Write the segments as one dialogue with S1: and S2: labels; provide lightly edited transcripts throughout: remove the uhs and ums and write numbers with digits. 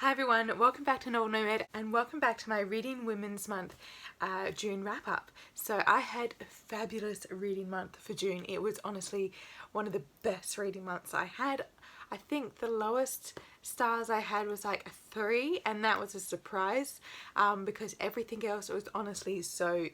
S1: Hi everyone, welcome back to Novel Nomad and welcome back to my Reading Women's Month June wrap up. So I had a fabulous reading month for June. It was honestly one of the best reading months I had. I think the lowest stars I had was like a 3, and that was a surprise because everything else was honestly so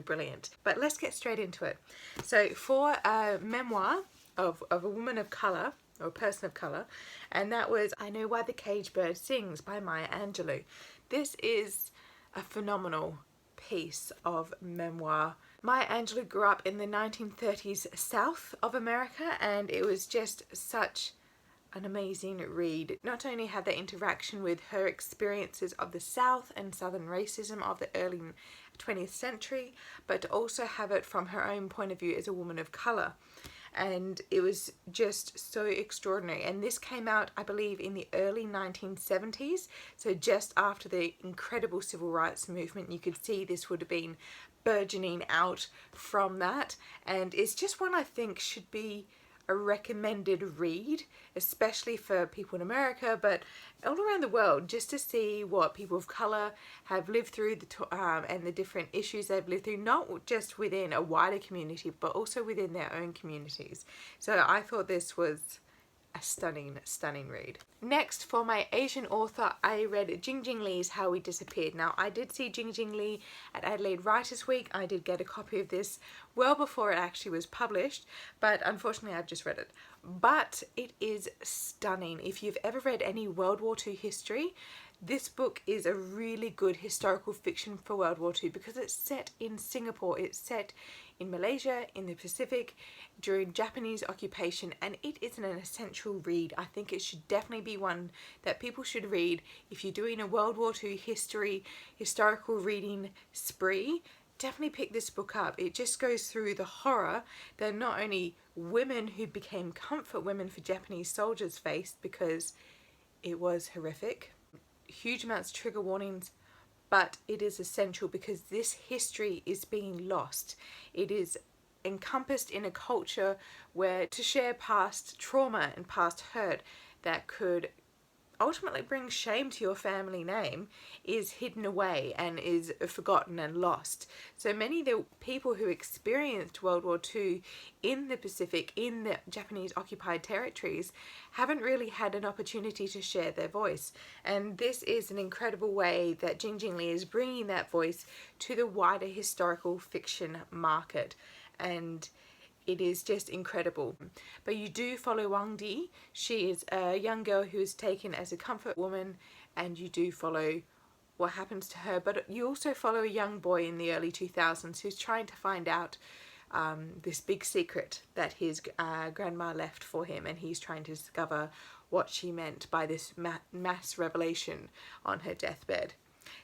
S1: brilliant. But let's get straight into it. So for a memoir of a woman of colour, or a person of colour, and that was I Know Why the Caged Bird Sings by Maya Angelou. This is a phenomenal piece of memoir. Maya Angelou grew up in the 1930s south of America, and it was just such an amazing read. Not only had that interaction with her experiences of the South and Southern racism of the early 20th century, but to also have it from her own point of view as a woman of colour. And it was just so extraordinary, and this came out I believe in the early 1970s, so just after the incredible civil rights movement. You could see this would have been burgeoning out from that, and it's just one I think should be a recommended read, especially for people in America but all around the world, just to see what people of colour have lived through and the different issues they've lived through, not just within a wider community but also within their own communities. So I thought this was a stunning read. Next, for my Asian author, I read Jing Jing Lee's How We Disappeared. Now, I did see Jing Jing Lee at Adelaide Writers Week. I did get a copy of this well before it actually was published, but unfortunately I've just read it. But it is stunning. If you've ever read any World War II history, this book is a really good historical fiction for World War II because it's set in Singapore, it's set in Malaysia, in the Pacific, during Japanese occupation, and it is an essential read. I think it should definitely be one that people should read if you're doing a World War II historical reading spree. Definitely pick this book up. It just goes through the horror that not only women who became comfort women for Japanese soldiers faced, because it was horrific. Huge amounts of trigger warnings, but it is essential because this history is being lost. It is encompassed in a culture where to share past trauma and past hurt that could ultimately bring shame to your family name is hidden away and is forgotten and lost. So many of the people who experienced World War II in the Pacific, in the Japanese occupied territories, haven't really had an opportunity to share their voice. And this is an incredible way that Jing Jing Lee is bringing that voice to the wider historical fiction market. And it is just incredible. But you do follow Wang Di. She is a young girl who is taken as a comfort woman, and you do follow what happens to her. But you also follow a young boy in the early 2000s who's trying to find out this big secret that his grandma left for him, and he's trying to discover what she meant by this mass revelation on her deathbed.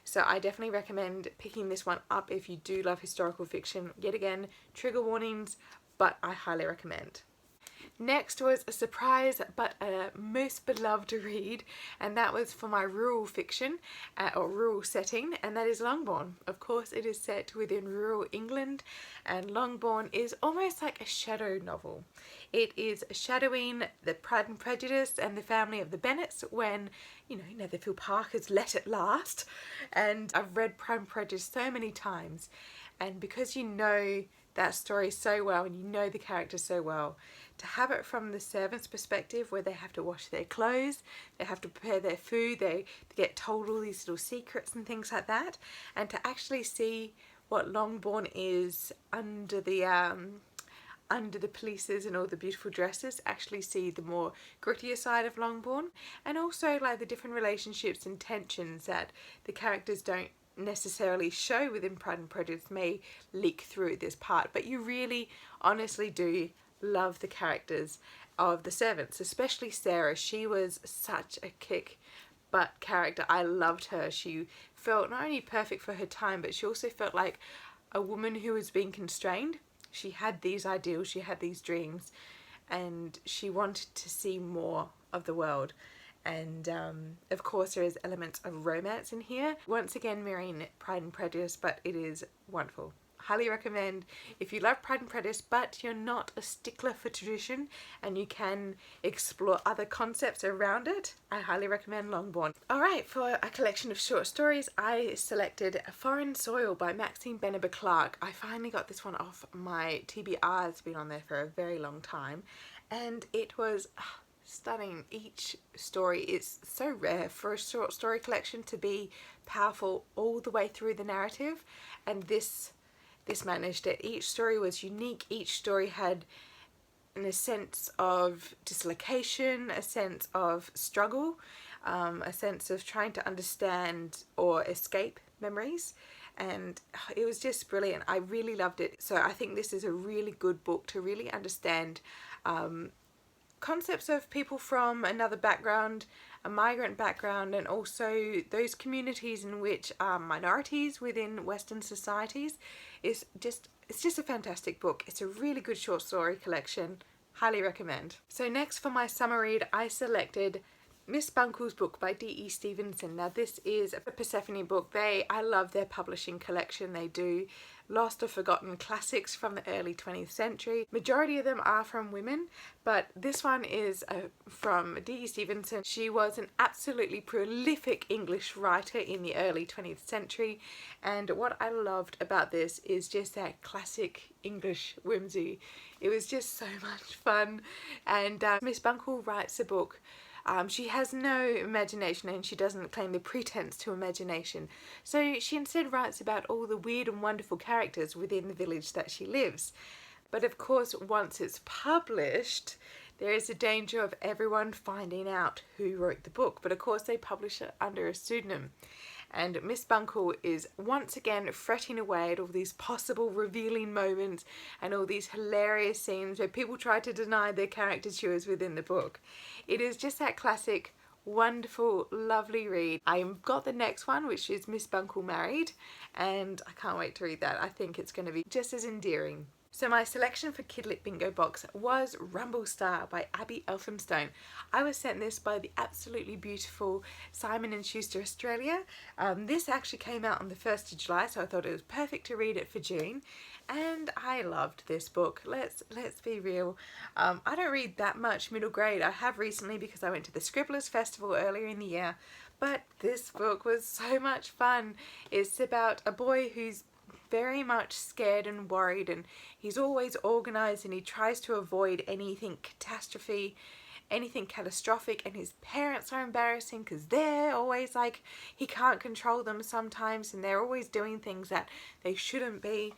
S1: So I definitely recommend picking this one up if you do love historical fiction. Yet again, trigger warnings, but I highly recommend. Next was a surprise but a most beloved read, and that was for my rural fiction or rural setting, and that is Longbourn. Of course, it is set within rural England, and Longbourn is almost like a shadow novel. It is shadowing the Pride and Prejudice and the family of the Bennets when, Netherfield Park is let at last. And I've read Pride and Prejudice so many times, and because you know that story so well and you know the characters so well, to have it from the servants' perspective where they have to wash their clothes, they have to prepare their food, they get told all these little secrets and things like that, and to actually see what Longbourn is under the polices and all the beautiful dresses, actually see the more grittier side of Longbourn, and also like the different relationships and tensions that the characters don't necessarily show within Pride and Prejudice may leak through this part. But you really honestly do love the characters of the servants, especially Sarah. She was such a kick butt character. I loved her. She felt not only perfect for her time, but she also felt like a woman who was being constrained. She had these ideals, she had these dreams, and she wanted to see more of the world. And of course there is elements of romance in here, once again mirroring Pride and Prejudice, but it is wonderful. highly recommend if you love Pride and Prejudice but you're not a stickler for tradition and you can explore other concepts around it. I highly recommend Longbourn. Alright, for a collection of short stories I selected Foreign Soil by Maxine Beneba Clark. I finally got this one off my TBR. It's been on there for a very long time and it was stunning. Each story is so rare for a short story collection to be powerful all the way through the narrative, and this managed it. Each story was unique. Each story had a sense of dislocation, a sense of struggle, a sense of trying to understand or escape memories, and it was just brilliant. I really loved it. So I think this is a really good book to really understand concepts of people from another background, a migrant background, and also those communities in which are minorities within Western societies. It's just a fantastic book. It's a really good short story collection. Highly recommend. So next for my summer read I selected Miss Bunco's book by D.E. Stevenson. Now this is a Persephone book. I love their publishing collection. They do lost or forgotten classics from the early 20th century. Majority of them are from women, but this one is from D.E. Stevenson. She was an absolutely prolific English writer in the early 20th century, and what I loved about this is just that classic English whimsy. It was just so much fun, and Miss Bunco writes a book. She has no imagination and she doesn't claim the pretense to imagination. So she instead writes about all the weird and wonderful characters within the village that she lives. But of course, once it's published, there is a danger of everyone finding out who wrote the book. But of course, they publish it under a pseudonym. And Miss Bunco is once again fretting away at all these possible revealing moments and all these hilarious scenes where people try to deny their caricatures within the book. It is just that classic, wonderful, lovely read. I got the next one, which is Miss Bunco Married, and I can't wait to read that. I think it's going to be just as endearing. So my selection for Kidlit Bingo Box was Rumble Star by Abby Elphinstone. I was sent this by the absolutely beautiful Simon & Schuster Australia. This actually came out on the 1st of July, so I thought it was perfect to read it for June. And I loved this book. Let's be real. I don't read that much middle grade. I have recently because I went to the Scribblers Festival earlier in the year. But this book was so much fun. It's about a boy who's very much scared and worried, and he's always organized and he tries to avoid anything catastrophic, and his parents are embarrassing because they're always like, he can't control them sometimes and they're always doing things that they shouldn't be.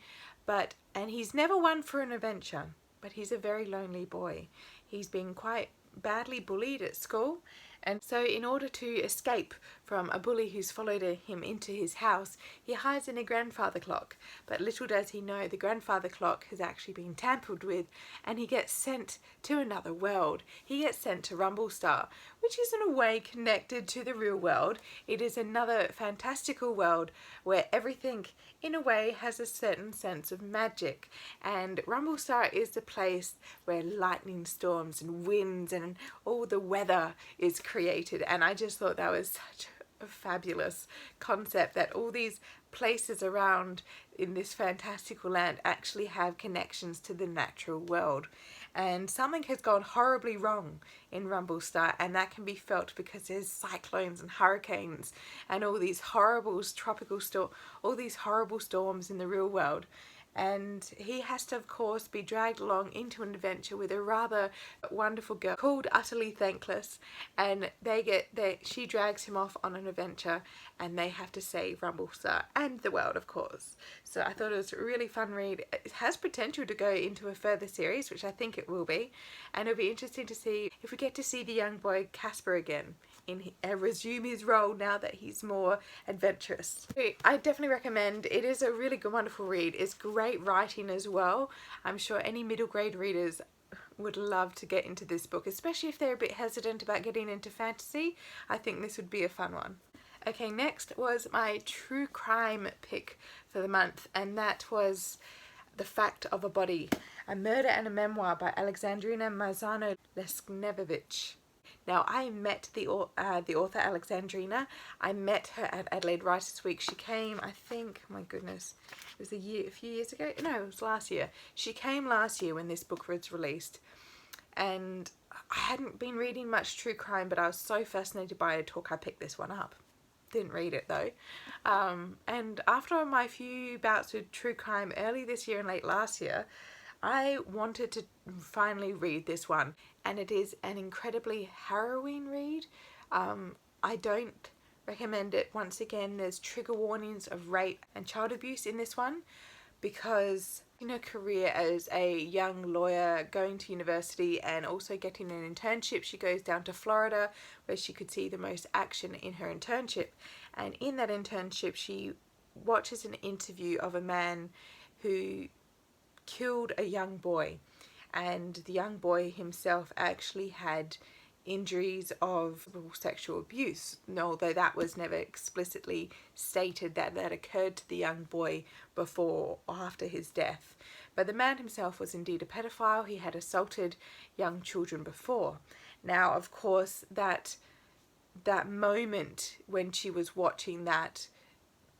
S1: And he's never one for an adventure, but he's a very lonely boy. He's been quite badly bullied at school, and so in order to escape from a bully who's followed him into his house, he hides in a grandfather clock. But little does he know the grandfather clock has actually been tampered with, and he gets sent to another world. He gets sent to Rumble Star, which is in a way connected to the real world. It is another fantastical world where everything in a way has a certain sense of magic, and Rumble Star is the place where lightning storms and winds and all the weather is created. And I just thought that was such a fabulous concept, that all these places around in this fantastical land actually have connections to the natural world. And something has gone horribly wrong in Rumble Star, and that can be felt because there's cyclones and hurricanes and all these horrible all these horrible storms in the real world. And he has to, of course, be dragged along into an adventure with a rather wonderful girl called Utterly Thankless, and she drags him off on an adventure, and they have to save Rumble Star and the world, of course. So I thought it was a really fun read. It has potential to go into a further series, which I think it will be, and it'll be interesting to see if we get to see the young boy Casper again resume his role now that he's more adventurous. I definitely recommend. It is a really good, wonderful read. It's great writing as well. I'm sure any middle grade readers would love to get into this book, especially if they're a bit hesitant about getting into fantasy. I think this would be a fun one. Okay, next was my true crime pick for the month, and that was The Fact of a Body, a murder and a memoir by Alexandrina Marzano-Lesknevich. Now, I met the author Alexandrina. I met her at Adelaide Writers Week. She came, I think, my goodness, it was a few years ago. No, it was last year. She came last year when this book was released, and I hadn't been reading much true crime, but I was so fascinated by her talk, I picked this one up. Didn't read it though. And after my few bouts with true crime early this year and late last year, I wanted to finally read this one, and it is an incredibly harrowing read. I don't recommend it. Once again, there's trigger warnings of rape and child abuse in this one, because in her career as a young lawyer going to university and also getting an internship, she goes down to Florida where she could see the most action in her internship. And in that internship, she watches an interview of a man who killed a young boy, and the young boy himself actually had injuries of sexual abuse, although that was never explicitly stated that occurred to the young boy before or after his death. But the man himself was indeed a pedophile. He had assaulted young children before. Now, of course, that moment when she was watching that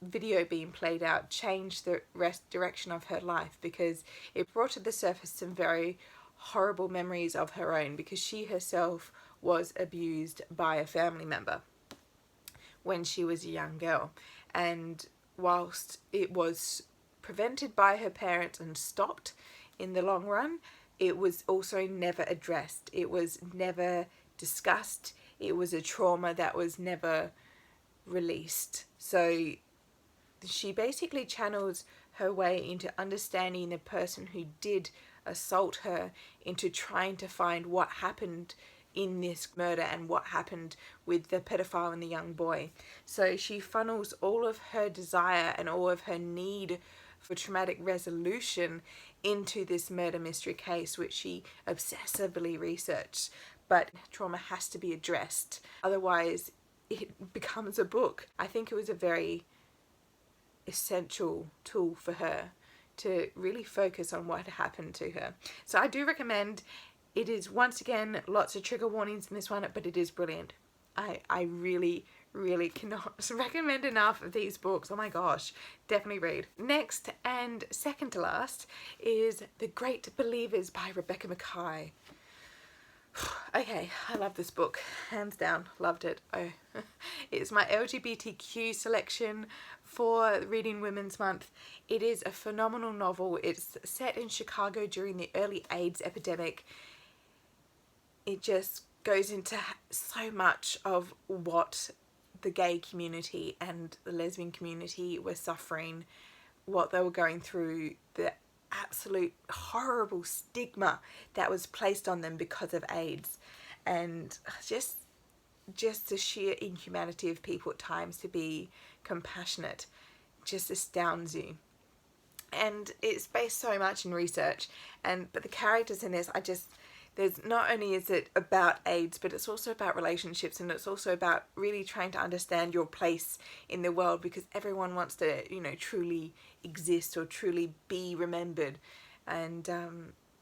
S1: video being played out changed the direction of her life, because it brought to the surface some very horrible memories of her own, because she herself was abused by a family member when she was a young girl. And whilst it was prevented by her parents and stopped in the long run, it was also never addressed. It was never discussed. It was a trauma that was never released. So she basically channels her way into understanding the person who did assault her, into trying to find what happened in this murder and what happened with the pedophile and the young boy. So she funnels all of her desire and all of her need for traumatic resolution into this murder mystery case, which she obsessively researched. But trauma has to be addressed, otherwise it becomes a book. I think it was a very essential tool for her to really focus on what happened to her. So I do recommend. It is, once again, lots of trigger warnings in this one, but it is brilliant. I really cannot recommend enough of these books. Oh my gosh, definitely read. Next and second to last is The Great Believers by Rebecca Mackay. Okay, I love this book, hands down, loved it. Oh, it's my LGBTQ selection for Reading Women's Month. It is a phenomenal novel. It's set in Chicago during the early AIDS epidemic. It just goes into so much of what the gay community and the lesbian community were suffering, what they were going through, the absolute horrible stigma that was placed on them because of AIDS, and just the sheer inhumanity of people at times to be compassionate just astounds you. And it's based so much in research, but the characters in this, there's not only is it about AIDS, but it's also about relationships, and it's also about really trying to understand your place in the world, because everyone wants to, truly exist or truly be remembered. And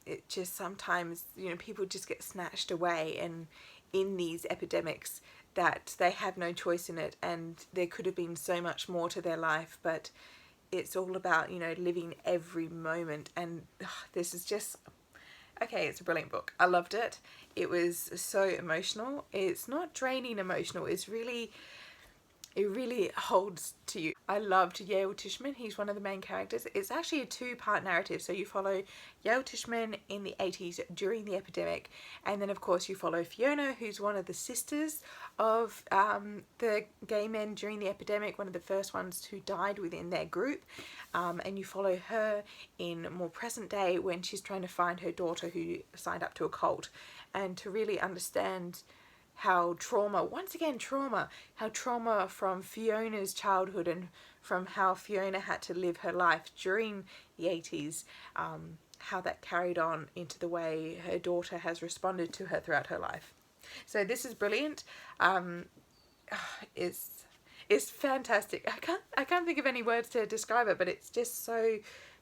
S1: it just sometimes, people just get snatched away, and in these epidemics that they have no choice in it, and there could have been so much more to their life, but it's all about, living every moment. And this is just... okay, it's a brilliant book. I loved it. It was so emotional. It's not draining emotional. It really holds to you. I loved Yale Tishman. He's one of the main characters. It's actually a two-part narrative. So you follow Yale Tishman in the 80s during the epidemic. And then, of course, you follow Fiona, who's one of the sisters of the gay men during the epidemic, one of the first ones who died within their group. And you follow her in more present day when she's trying to find her daughter who signed up to a cult, and to really understand how trauma from Fiona's childhood and from how Fiona had to live her life during the 80s, how that carried on into the way her daughter has responded to her throughout her life. So this is brilliant. It's fantastic. I can't think of any words to describe it, but it's just so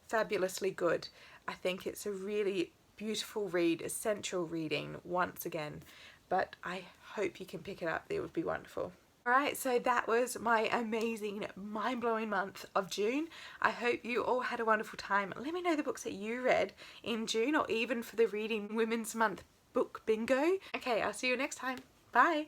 S1: fabulously good. I think it's a really beautiful read, essential reading once again. But I hope you can pick it up. It would be wonderful. Alright, so that was my amazing, mind-blowing month of June. I hope you all had a wonderful time. Let me know the books that you read in June, or even for the Reading Women's Month book bingo. Okay, I'll see you next time. Bye!